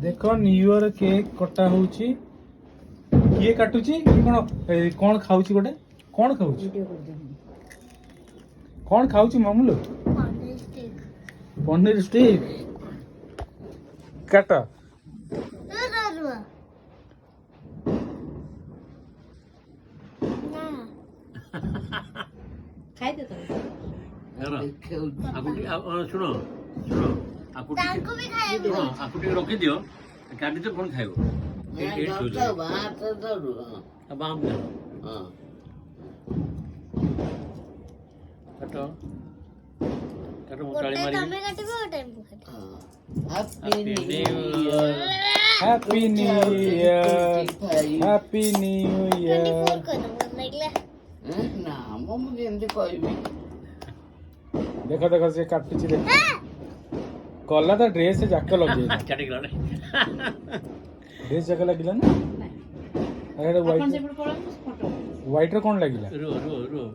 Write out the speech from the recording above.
देख new year cake कटा होउची किए काटुची कौन कौन खाउची गोटे कौन खाउची कौन खाउची मामूलो पनीर स्टिक काट ଖାଇଦେ ତମେ ଶୁଣ ଶୁଣ ଆକୁ ଟିକେ ରଖିଦିଅ କାଟିଦିଅ ପୁଣି ଖାଇବ ବାମ କାଟ କାଟ ମୁଁ ତାଳି ମାରିବି happy new year happy new year देखो देखो से काटुची देख कला तो ड्रेस जाक लगे କାଟିଗଲା ड्रेस जाक लगिला ना अरे व्हाइट ଆପଣ ସେପଟେ ପଳାନ୍ତୁ ଫଟୋ व्हाइट रो कौन लगिला ରୁହ ରୁହ ରୁହ